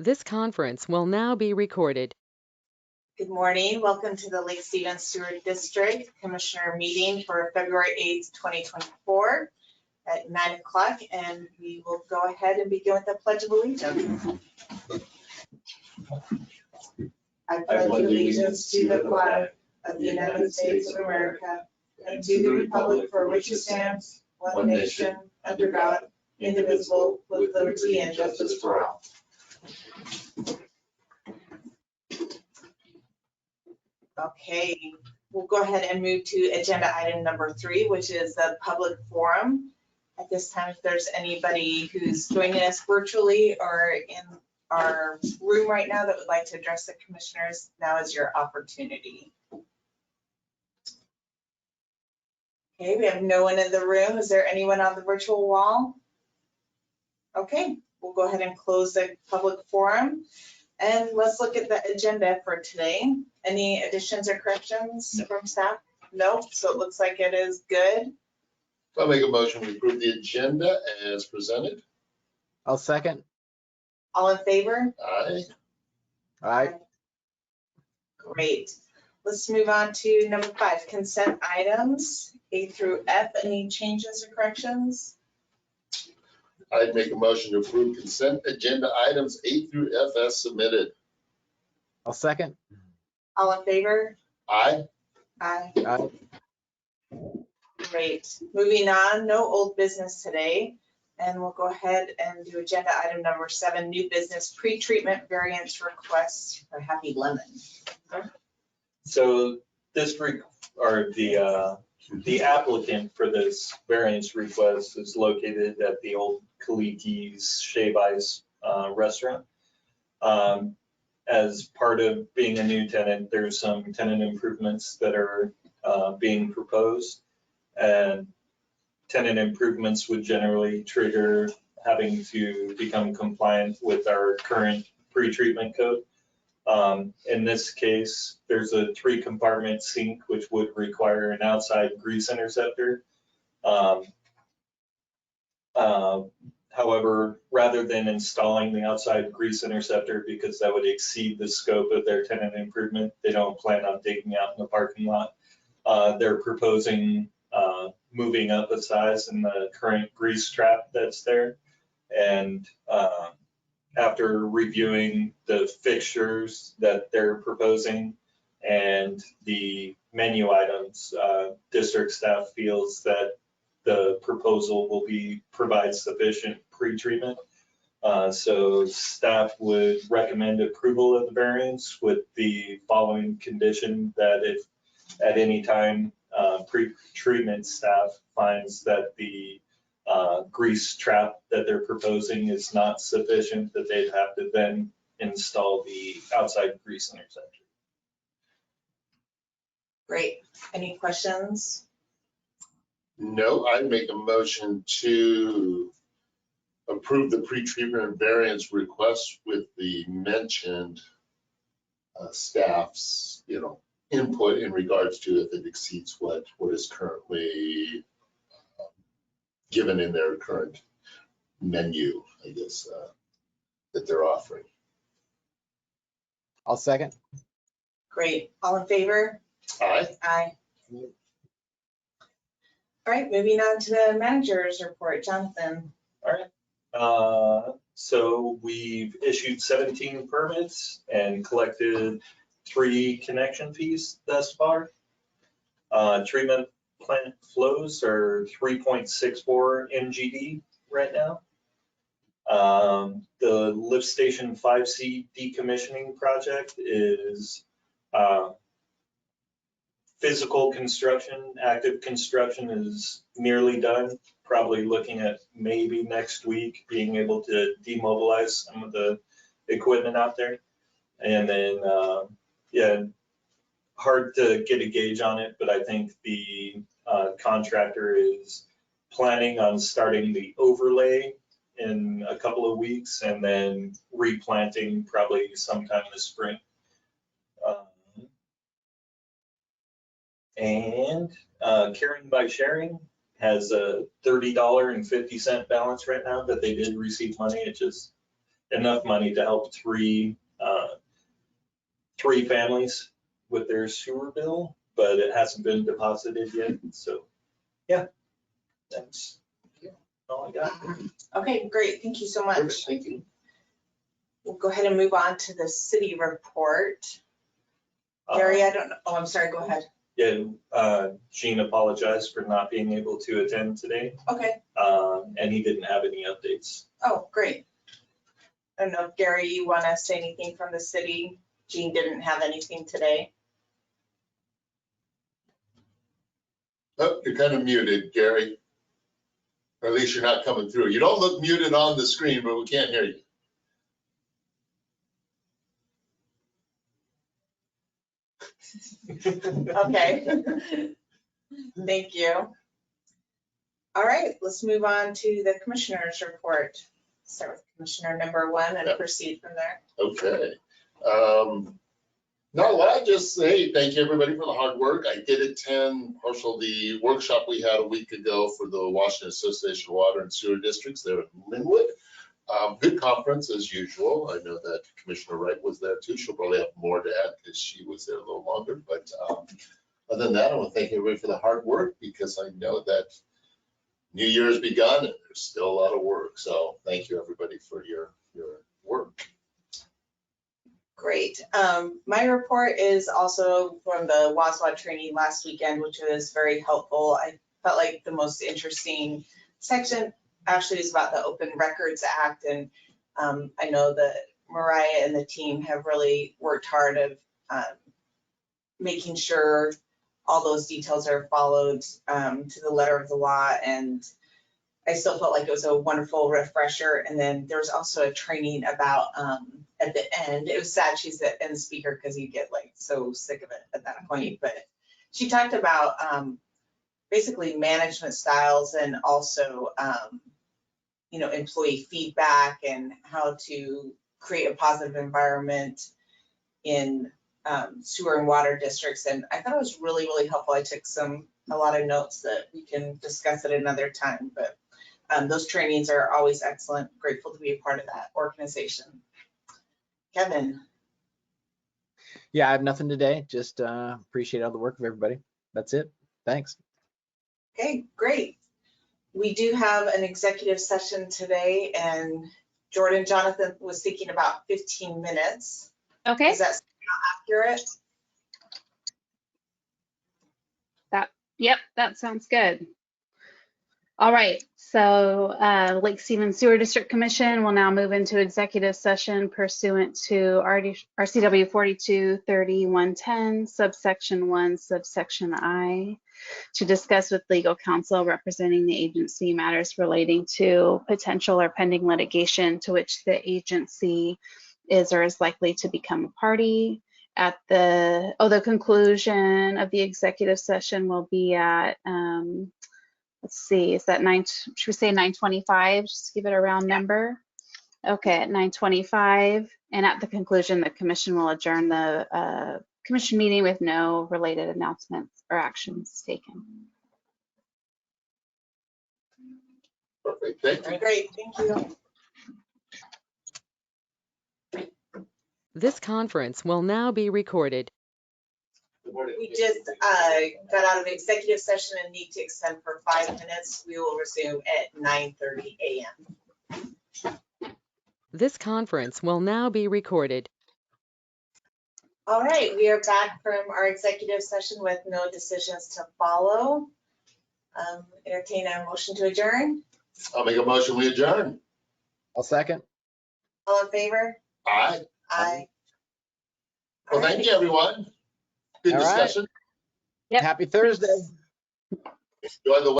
This conference will now be recorded. Good morning. Welcome to the Lake Stevens Sewer District Commissioner meeting for February 8th, 2024 at 9 o'clock. And we will go ahead and begin with the Pledge of Allegiance. I pledge allegiance to the flag of the United States of America and to the republic for which it stands, one nation, under God, indivisible, with liberty and justice for all. Okay, we'll go ahead and move to agenda item number 3, which is the public forum. At this time, if there's anybody who's joining us virtually or in our room right now that would like to address the commissioners, now is your opportunity. Okay, we have no one in the room. Is there anyone on the virtual wall? Okay, we'll go ahead and close the public forum. And let's look at the agenda for today. Any additions or corrections from staff? No, so it looks like it is good. I'll make a motion to approve the agenda as presented. I'll second. All in favor? Aye. Aye. Great. Let's move on to number 5, consent items, A through F. Any changes or corrections? I'd make a motion to approve consent agenda items A through F as submitted. I'll second. All in favor? Aye. Aye. Aye. Great. Moving on, no old business today. And we'll go ahead and do agenda item number 7, new business pre-treatment variance requests for Happy Lemon. So this the applicant for this variance request is located at the old Kaliki's Shave Ice restaurant. As part of being a new tenant, there's some tenant improvements that are being proposed, and tenant improvements would generally trigger having to become compliant with our current pre-treatment code. In this case, there's a 3-compartment sink, which would require an outside grease interceptor. However, rather than installing the outside grease interceptor, because that would exceed the scope of their tenant improvement, they don't plan on taking out in the parking lot. They're proposing moving up a size in the current grease trap that's there. And after reviewing the fixtures that they're proposing and the menu items, district staff feels that the proposal will provide sufficient pre-treatment. So staff would recommend approval of the variance with the following condition: that if at any time pre-treatment staff finds that the grease trap that they're proposing is not sufficient, that they'd have to then install the outside grease interceptor. Great. Any questions? No, I'd make a motion to approve the pre-treatment variance request with the mentioned staff's, input in regards to if it exceeds what is currently given in their current menu, I guess, that they're offering. I'll second. Great. All in favor? Aye. Aye. All right, moving on to the manager's report. Jonathan. All right. So we've issued 17 permits and collected 3 connection fees thus far. Treatment plant flows are 3.64 MGD right now. The lift station 5C decommissioning project is physical construction. Active construction is nearly done. Probably looking at maybe next week being able to demobilize some of the equipment out there. And then, hard to get a gauge on it, but I think the contractor is planning on starting the overlay in a couple of weeks and then replanting probably sometime this spring. And Caring by Sharing has a $30.50 balance right now that they did receive money. enough money to help three families with their sewer bill, but it hasn't been deposited yet. So, yeah, that's all I got. Okay, great. Thank you so Perfect, much. thank you. We'll go ahead and move on to the city report. Gary, I don't know. Oh, I'm sorry. Go ahead. Yeah, Gene apologized for not being able to attend today, Okay. and he didn't have any updates. Oh, great. I don't know if Gary, you want to say anything from the city? Jean didn't have anything today. Oh, you're kind of muted, Gary. Or at least you're not coming through. You don't look muted on the screen, but we can't hear you. Okay. Thank you. All right, let's move on to the commissioner's report. Start with Commissioner number 1 and Yep. proceed from there. Okay. No, well, I just say thank you everybody for the hard work. I did attend partial the workshop we had a week ago for the Washington Association of Water and Sewer Districts there in Linwood. Good conference as usual. I know that Commissioner Wright was there too. She'll probably have more to add because she was there a little longer. But other than that, I want to thank everybody for the hard work because I know that New Year has begun and there's still a lot of work. So thank you everybody for your work. Great. My report is also from the WASWA training last weekend, which was very helpful. I felt like the most interesting section actually is about the Open Records Act. And I know that Mariah and the team have really worked hard of making sure all those details are followed to the letter of the law. And I still felt like it was a wonderful refresher. And then there was also a training about at the end, it was sad she's the end speaker because you get like so sick of it at that point, but she talked about basically management styles and also, employee feedback and how to create a positive environment in sewer and water districts. And I thought it was really, really helpful. I took a lot of notes that we can discuss at another time, but those trainings are always excellent. Grateful to be a part of that organization. Kevin. Yeah, I have nothing today. Just appreciate all the work of everybody. That's it. Thanks. Okay, great. We do have an executive session today, and Jonathan was thinking about 15 minutes. Okay. Is that accurate? Yep, that sounds good. All right, so Lake Stevens Sewer District Commission will now move into executive session pursuant to RCW 4230-110, subsection 1, subsection I, to discuss with legal counsel representing the agency matters relating to potential or pending litigation to which the agency is or is likely to become a party. At the conclusion of the executive session will be at let's see, is that should we say 9:25? Just give it a round number. Okay, at 9:25, and at the conclusion, the commission will adjourn the commission meeting with no related announcements or actions taken. Perfect, thank you. Great, thank you. This conference will now be recorded. We just got out of executive session and need to extend for 5 minutes. We will resume at 9:30 a.m. This conference will now be recorded. All right, we are back from our executive session with no decisions to follow. Entertain a motion to adjourn. I'll make a motion, we adjourn. I'll second. All in favor? Aye. Aye. Well, thank you, everyone. Good All right. discussion. Yep. Happy Thursday. Enjoy the